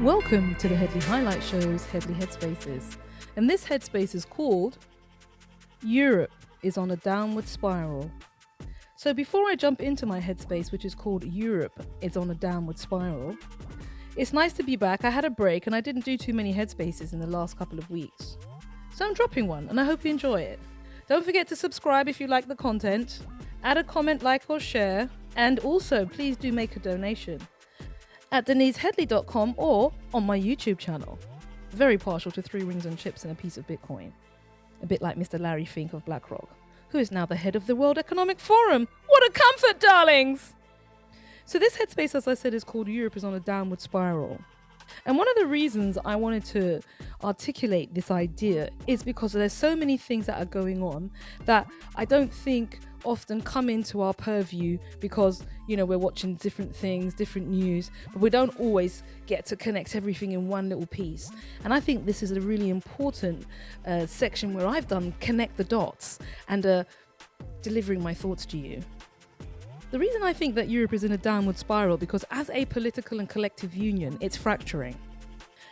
Welcome to the Headley Highlight Show's Headley Headspaces. And this headspace is called Europe is on a Downward Spiral. So before I jump into my headspace, which is called Europe is on a Downward Spiral, it's nice to be back. I had a break and I didn't do too many headspaces in the last couple of weeks. So I'm dropping one and I hope you enjoy it. Don't forget to subscribe if you like the content, add a comment, like or share, and also please do make a donation at denisehedley.com or on my YouTube channel. Very partial to 3 rings and chips and a piece of Bitcoin. A bit like Mr. Larry Fink of BlackRock, who is now the head of the World Economic Forum. What a comfort, darlings! So this headspace, as I said, is called Europe is on a Downward Spiral. And one of the reasons I wanted to articulate this idea is because there's so many things that are going on that I don't think often come into our purview because, we're watching different things, different news, but we don't always get to connect everything in one little piece. And I think this is a really important section where I've done connect the dots and delivering my thoughts to you. The reason I think that Europe is in a downward spiral because as a political and collective union, it's fracturing.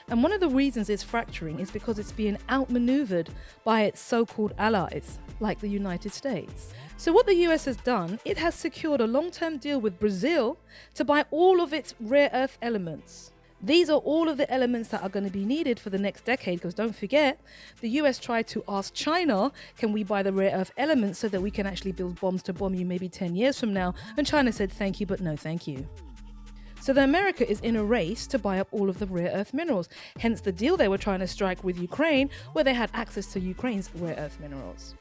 And one of the reasons it's fracturing is because it's being outmaneuvered by its so-called allies, like the United States. So what the US has done, it has secured a long-term deal with Brazil to buy all of its rare earth elements. These are all of the elements that are going to be needed for the next decade, because don't forget, the US tried to ask China, can we buy the rare earth elements so that we can actually build bombs to bomb you maybe 10 years from now? And China said, thank you, but no thank you. So the America is in a race to buy up all of the rare earth minerals, hence the deal they were trying to strike with Ukraine, where they had access to Ukraine's rare earth minerals.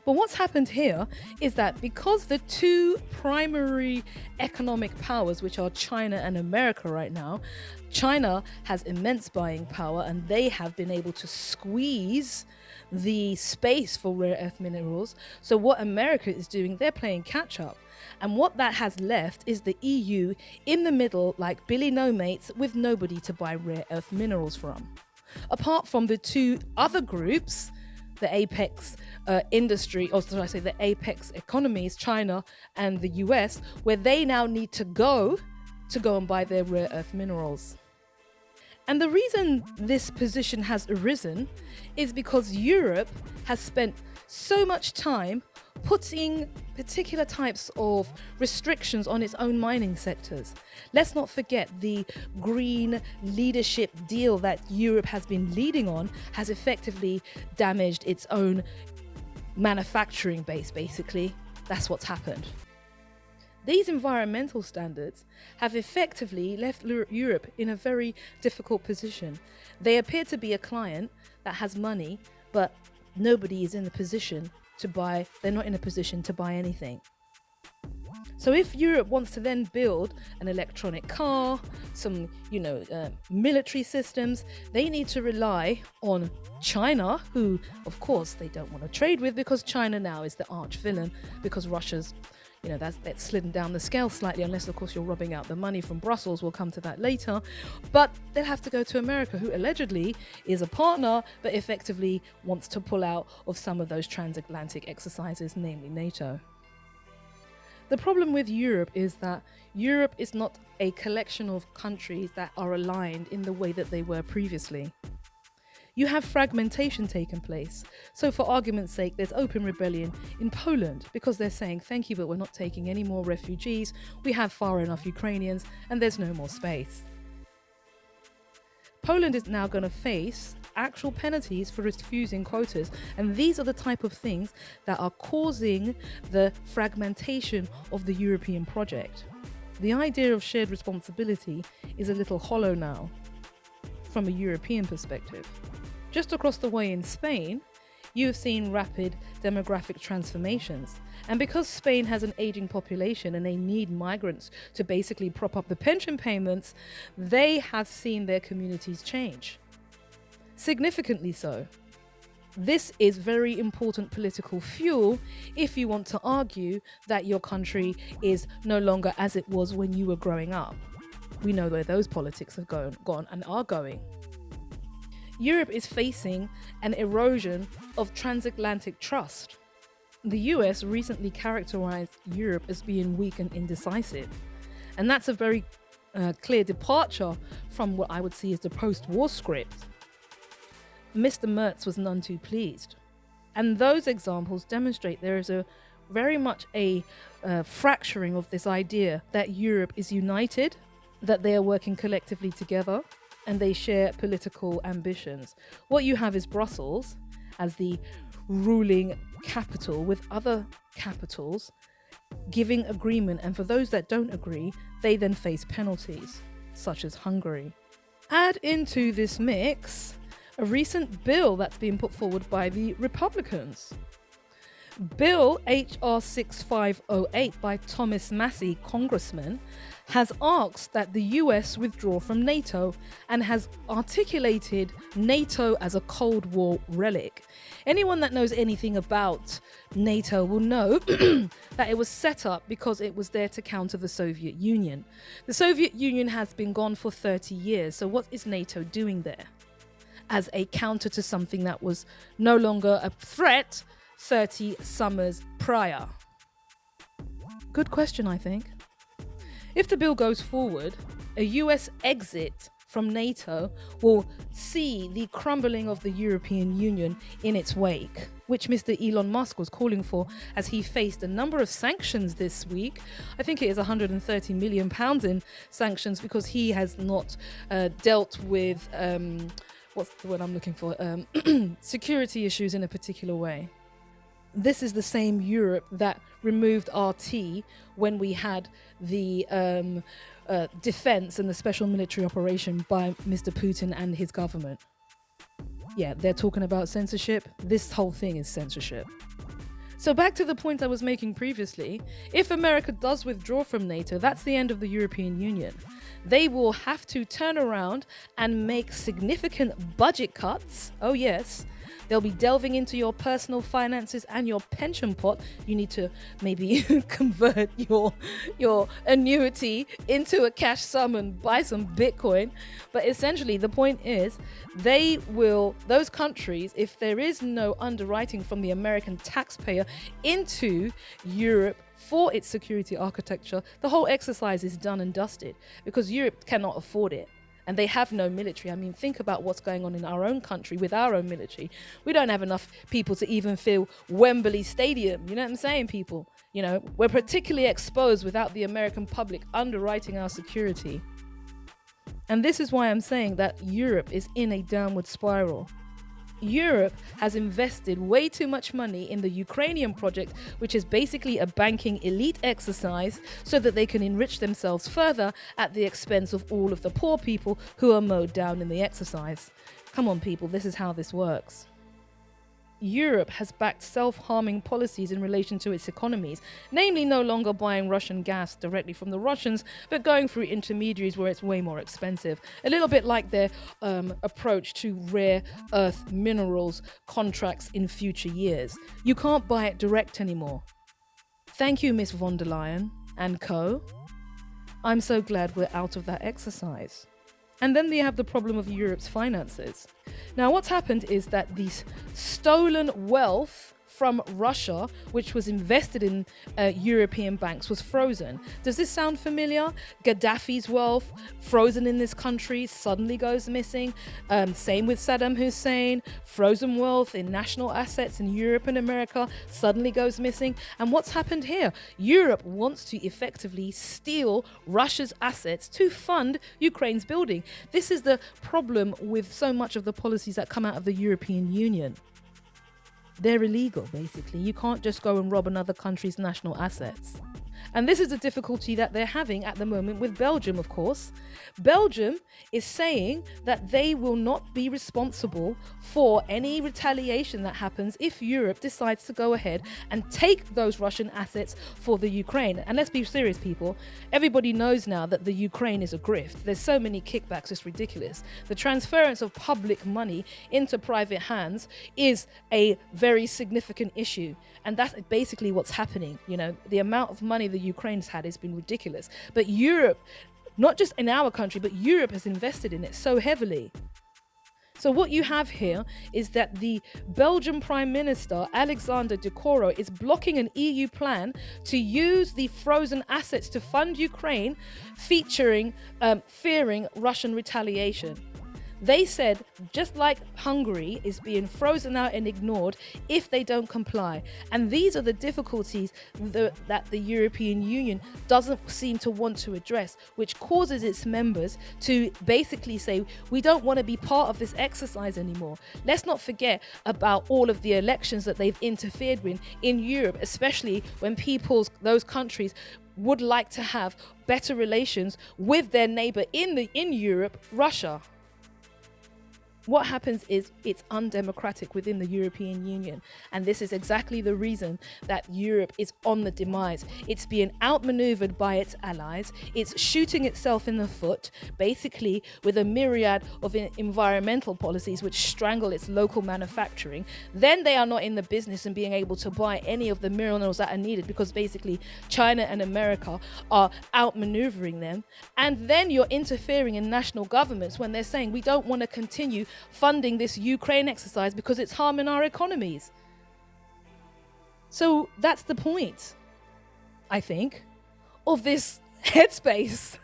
But what's happened here is that because the two primary economic powers, which are China and America right now, China has immense buying power and they have been able to squeeze the space for rare earth minerals. So what America is doing, they're playing catch up. And what that has left is the EU in the middle, like Billy No Mates, with nobody to buy rare earth minerals from. Apart from the two other groups, the apex industry, or should I say the apex economies, China and the US, where they now need to go and buy their rare earth minerals. And the reason this position has arisen is because Europe has spent so much time putting particular types of restrictions on its own mining sectors. Let's not forget the green leadership deal that Europe has been leading on has effectively damaged its own manufacturing base, basically. That's what's happened. These environmental standards have effectively left Europe in a very difficult position. They appear to be a client that has money, but nobody is in the position to buy, they're not in a position to buy anything. So if Europe wants to then build an electronic car, some, military systems, they need to rely on China, who, of course, they don't want to trade with because China now is the arch villain because Russia's, that's slidden down the scale slightly, unless, of course, you're robbing out the money from Brussels. We'll come to that later. But they'll have to go to America, who allegedly is a partner, but effectively wants to pull out of some of those transatlantic exercises, namely NATO. The problem with Europe is that Europe is not a collection of countries that are aligned in the way that they were previously. You have fragmentation taking place. So for argument's sake, there's open rebellion in Poland because they're saying, thank you, but we're not taking any more refugees. We have far enough Ukrainians and there's no more space. Poland is now going to face actual penalties for refusing quotas. And these are the type of things that are causing the fragmentation of the European project. The idea of shared responsibility is a little hollow now from a European perspective. Just across the way in Spain, you have seen rapid demographic transformations. And because Spain has an aging population and they need migrants to basically prop up the pension payments, they have seen their communities change. Significantly so. This is very important political fuel if you want to argue that your country is no longer as it was when you were growing up. We know where those politics have gone and are going. Europe is facing an erosion of transatlantic trust. The US recently characterized Europe as being weak and indecisive. And that's a very clear departure from what I would see as the post-war script, Mr. Merz was none too pleased. And those examples demonstrate there is a very much a fracturing of this idea that Europe is united, that they are working collectively together, and they share political ambitions. What you have is Brussels as the ruling capital with other capitals giving agreement, and for those that don't agree, they then face penalties, such as Hungary. Add into this mix a recent bill that's been put forward by the Republicans. Bill HR 6508 by Thomas Massey, congressman, has asked that the US withdraw from NATO and has articulated NATO as a Cold War relic. Anyone that knows anything about NATO will know that it was set up because it was there to counter the Soviet Union. The Soviet Union has been gone for 30 years, so what is NATO doing there? As a counter to something that was no longer a threat 30 summers prior? Good question, I think. If the bill goes forward, a US exit from NATO will see the crumbling of the European Union in its wake, which Mr. Elon Musk was calling for as he faced a number of sanctions this week. I think it is £130 million in sanctions because he has not dealt with, what's the word I'm looking for, security issues in a particular way. This is the same Europe that removed RT when we had the defense and the special military operation by Mr. Putin and his government. Yeah, they're talking about censorship. This whole thing is censorship. So back to the point I was making previously, if America does withdraw from NATO, that's the end of the European Union. They will have to turn around and make significant budget cuts. Oh yes. They'll be delving into your personal finances and your pension pot. You need to maybe convert your annuity into a cash sum and buy some Bitcoin. But essentially, the point is, those countries, if there is no underwriting from the American taxpayer into Europe for its security architecture, the whole exercise is done and dusted because Europe cannot afford it. And they have no military. I mean, think about what's going on in our own country with our own military. We don't have enough people to even fill Wembley Stadium. You know what I'm saying, people? You know, we're particularly exposed without the American public underwriting our security. And this is why I'm saying that Europe is in a downward spiral. Europe has invested way too much money in the Ukrainian project, which is basically a banking elite exercise so that they can enrich themselves further at the expense of all of the poor people who are mowed down in the exercise. Come on, people, this is how this works. Europe has backed self-harming policies in relation to its economies, namely no longer buying Russian gas directly from the Russians, but going through intermediaries where it's way more expensive. A little bit like their approach to rare earth minerals contracts in future years. You can't buy it direct anymore. Thank you, Miss von der Leyen and co. I'm so glad we're out of that exercise. And then they have the problem of Europe's finances. Now, what's happened is that these stolen wealth from Russia, which was invested in European banks, was frozen. Does this sound familiar? Gaddafi's wealth, frozen in this country, suddenly goes missing. Same with Saddam Hussein, frozen wealth in national assets in Europe and America, suddenly goes missing. And what's happened here? Europe wants to effectively steal Russia's assets to fund Ukraine's building. This is the problem with so much of the policies that come out of the European Union. They're illegal, basically. You can't just go and rob another country's national assets. And this is the difficulty that they're having at the moment with Belgium, of course. Belgium is saying that they will not be responsible for any retaliation that happens if Europe decides to go ahead and take those Russian assets for the Ukraine. And let's be serious, people. Everybody knows now that the Ukraine is a grift. There's so many kickbacks, it's ridiculous. The transference of public money into private hands is a very significant issue. And that's basically what's happening. You know, the amount of money the Ukraine's had has been ridiculous. But Europe, not just in our country, but Europe has invested in it so heavily. So what you have here is that the Belgian Prime Minister, Alexander De Croo, is blocking an EU plan to use the frozen assets to fund Ukraine, featuring fearing Russian retaliation. They said, just like Hungary is being frozen out and ignored if they don't comply. And these are the difficulties that the European Union doesn't seem to want to address, which causes its members to basically say, we don't want to be part of this exercise anymore. Let's not forget about all of the elections that they've interfered with in Europe, especially when those countries would like to have better relations with their neighbor in Europe, Russia. What happens is it's undemocratic within the European Union. And this is exactly the reason that Europe is on the demise. It's being outmaneuvered by its allies. It's shooting itself in the foot, basically with a myriad of environmental policies which strangle its local manufacturing. Then they are not in the business in being able to buy any of the minerals that are needed because basically China and America are outmaneuvering them. And then you're interfering in national governments when they're saying we don't want to continue funding this Ukraine exercise because it's harming our economies. So that's the point, I think, of this headspace.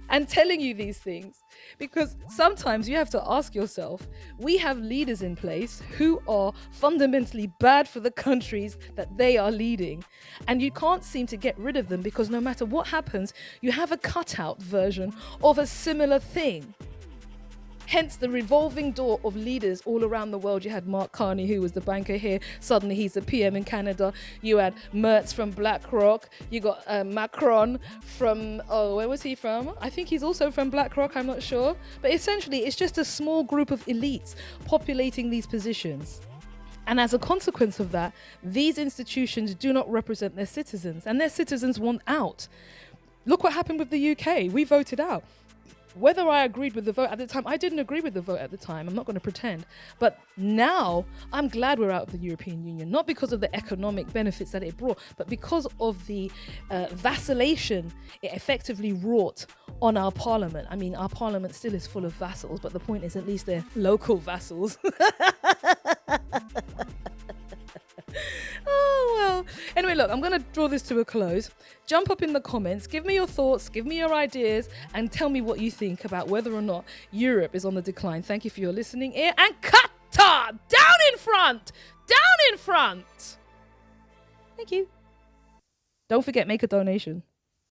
And telling you these things, because sometimes you have to ask yourself, we have leaders in place who are fundamentally bad for the countries that they are leading, and you can't seem to get rid of them because no matter what happens, you have a cutout version of a similar thing. Hence the revolving door of leaders all around the world. You had Mark Carney, who was the banker here. Suddenly he's the PM in Canada. You had Mertz from BlackRock. You got Macron from, where was he from? I think he's also from BlackRock, I'm not sure. But essentially, it's just a small group of elites populating these positions. And as a consequence of that, these institutions do not represent their citizens, and their citizens want out. Look what happened with the UK. We voted out. Whether I agreed with the vote at the time, I didn't agree with the vote at the time. I'm not going to pretend. But now I'm glad we're out of the European Union, not because of the economic benefits that it brought, but because of the vacillation it effectively wrought on our parliament. I mean, our parliament still is full of vassals, but the point is at least they're local vassals. Oh, well. Anyway, look, I'm going to draw this to a close. Jump up in the comments, give me your thoughts, give me your ideas, and tell me what you think about whether or not Europe is on the decline. Thank you for your listening ear. And Qatar, down in front! Down in front! Thank you. Don't forget, make a donation.